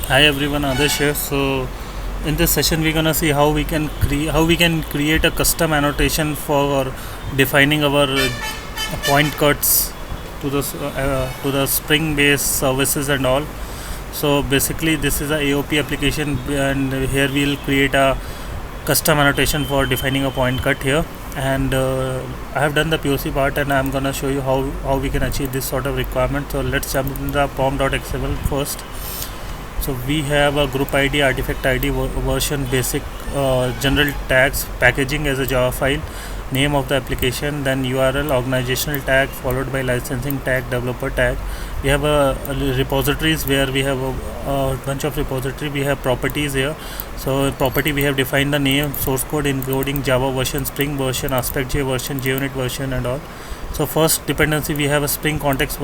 Hi everyone, Adesh here. So in this session we're gonna see how we can create a custom annotation for defining our point cuts to the Spring based services and all. So basically this is a AOP application, and here we'll create a custom annotation for defining a point cut here. And I have done the POC part, and I'm gonna show you how we can achieve this sort of requirement. So let's jump into the pom.xml first. So we have a group ID, artifact ID, version, basic, general tags, packaging as a Java file, name of the application, then URL, organizational tag, followed by licensing tag, developer tag. We have repositories where we have a bunch of repository. We have properties here. So property, we have defined the name, source code including Java version, Spring version, Aspect.J version, JUnit version and all. So first dependency, we have a Spring context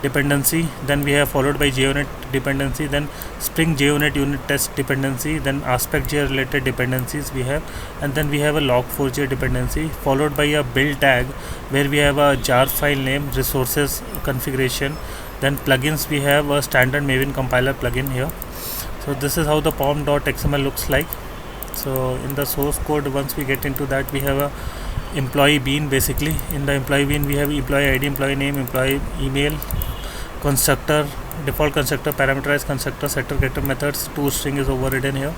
dependency, then we have followed by JUnit dependency, then Spring JUnit unit test dependency, then Aspect.J related dependencies we have, and then we have a log4j dependency, followed by a build tag where we have a jar file name, resources, configuration, then plugins. We have a standard Maven compiler plugin here. So this is how the pom.xml looks like. So in the source code, once we get into that, we have a employee bean. Basically in the employee bean we have employee ID, employee name, employee email, constructor, default constructor, parameterized constructor, setter, getter methods, toString is overridden here.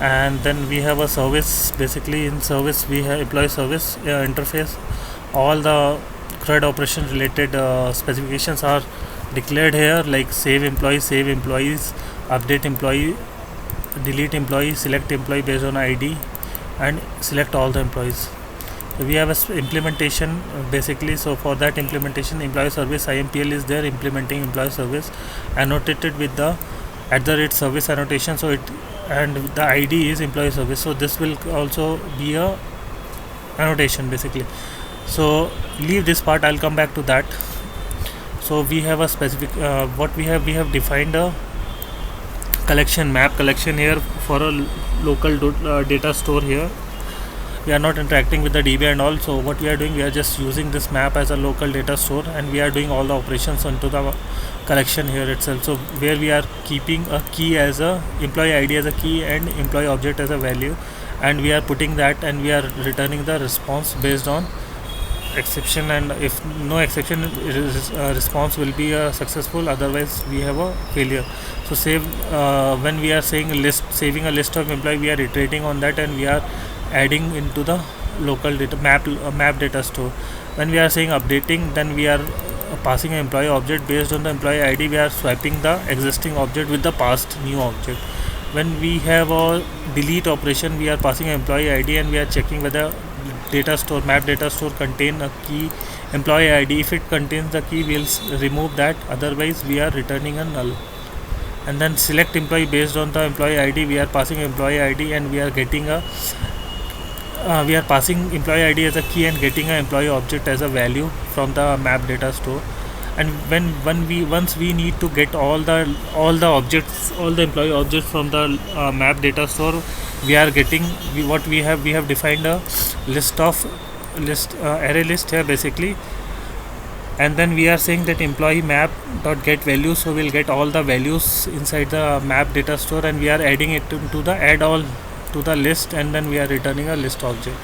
And then we have a service. Basically in service we have employee service interface. All the CRUD operation related specifications are declared here, like save employee, save employees, update employee, delete employee, select employee based on ID, and select all the employees. So we have a implementation basically. So for that implementation, employee service IMPL is there, implementing employee service, annotated with the @service annotation. So it, and the ID is employee service. So this will also be a annotation basically. So leave this part, I'll come back to that. So we have a specific what we have defined a collection map collection here for a local data store here. We are not interacting with the DB and all. So what we are doing, we are just using this map as a local data store, and we are doing all the operations onto the collection here itself. So where we are keeping a key as a employee ID as a key and employee object as a value, and we are putting that, and we are returning the response based on exception, and if no exception, response will be successful, otherwise we have a failure. So save, when we are saying saving a list of employee, we are iterating on that, and we are adding into the local data map data store. When we are saying updating, then we are passing an employee object. Based on the employee ID, we are swapping the existing object with the past new object. When we have a delete operation, we are passing an employee ID, and we are checking whether map data store contain a key employee ID. If it contains the key, we'll remove that, otherwise we are returning a null. And then select employee. Based on the employee ID, we are passing employee ID, and we are getting a we are passing employee ID as a key and getting an employee object as a value from the map data store. And once we need to get all the employee objects from the map data store, we are getting we have defined a array list here basically. And then we are saying that employee map dot get value, so we'll get all the values inside the map data store, and we are adding it to the add all to the list, and then we are returning a list object.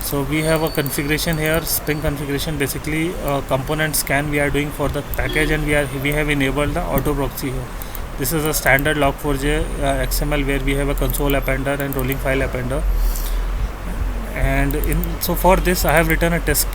So we have a configuration here, Spring configuration. Basically component scan we are doing for the package, and we have enabled the auto proxy here. This is a standard log4j XML where we have a console appender and rolling file appender. And so for this I have written a test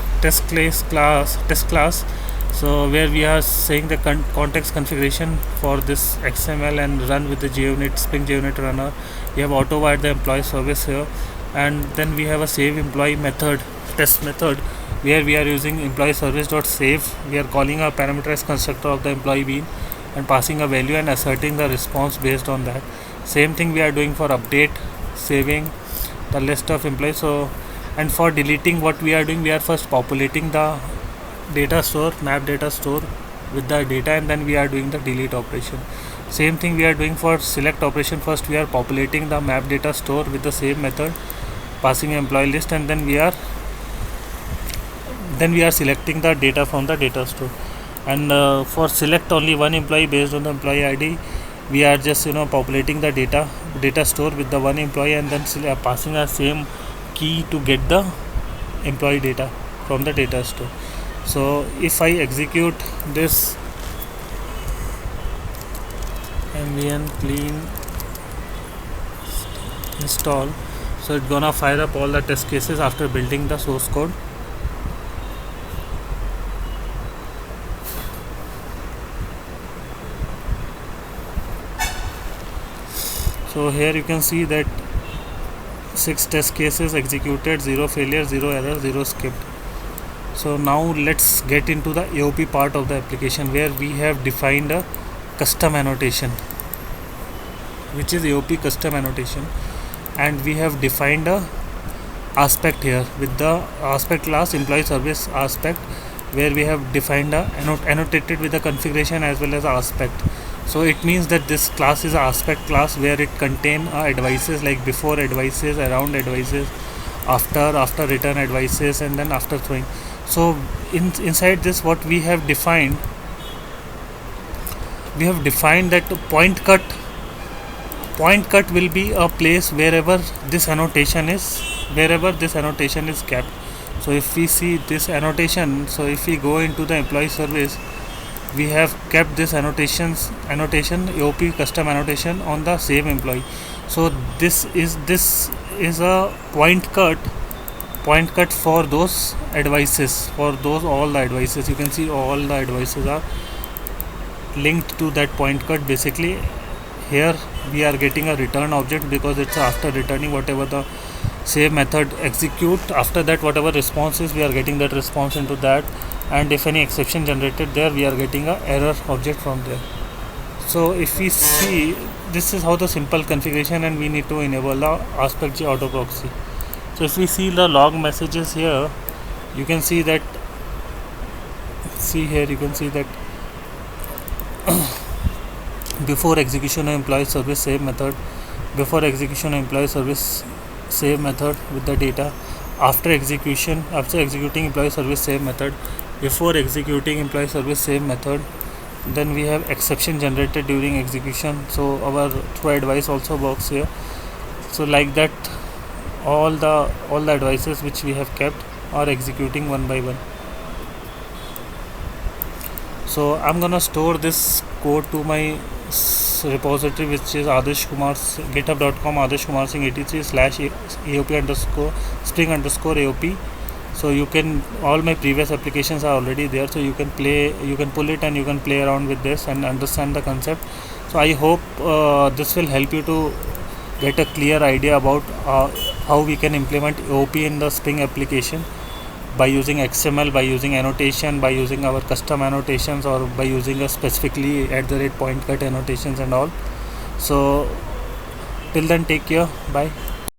class. So where we are saying the context configuration for this XML and run with the JUnit, Spring JUnit runner. We have auto wired the employee service here, and then we have a save employee method, test method, where we are using employee service.save. We are calling a parameterized constructor of the employee bean and passing a value and asserting the response based on that. Same thing we are doing for update, saving the list of employees. So, and for deleting, what we are doing, we are first populating the data store, map data store with the data, and then we are doing the delete operation. Same thing we are doing for select operation. First we are populating the map data store with the same method, passing employee list, and then we are selecting the data from the data store. And for select only one employee based on the employee ID, we are just populating the data store with the one employee, and then passing our same key to get the employee data from the data store. So if I execute this mvn clean install, so it's gonna fire up all the test cases after building the source code. So here you can see that 6 test cases executed, 0 failure, 0 error, 0 skipped. So now let's get into the AOP part of the application, where we have defined a custom annotation, which is AOP custom annotation, and we have defined a aspect here with the aspect class employee service aspect, where we have defined a annotated with the configuration as well as aspect. So it means that this class is an aspect class, where it contain advices like before advices, around advices, after return advices, and then after throwing. So inside this, what we have defined that point cut will be a place wherever this annotation is kept. So if we see this annotation, so if we go into the employee service, we have kept this annotation AOP custom annotation on the same employee. So this is a point cut for those advices, all the advices. You can see all the advices are linked to that point cut. Basically here we are getting a return object, because it's after returning whatever the save method execute. After that, whatever response is, we are getting that response into that, and if any exception generated there, we are getting a error object from there. So if we see, this is how the simple configuration, and we need to enable the AspectJ auto proxy. So if we see the log messages here, you can see that before execution of employee service save method, with the data, after executing employee service save method, before executing employee service save method, then we have exception generated during execution. So our throw advice also works here. So like that, all the advices which we have kept are executing one by one. So I'm gonna store this code to my repository, which is Adarsh Kumar, github.com /AOP_spring_AOP. So you can, all my previous applications are already there, so you can pull it and you can play around with this and understand the concept. So I hope this will help you to get a clear idea about how we can implement AOP in the Spring application, by using XML, by using annotation, by using our custom annotations, or by using a specifically @ point cut annotations and all. So till then, take care, bye.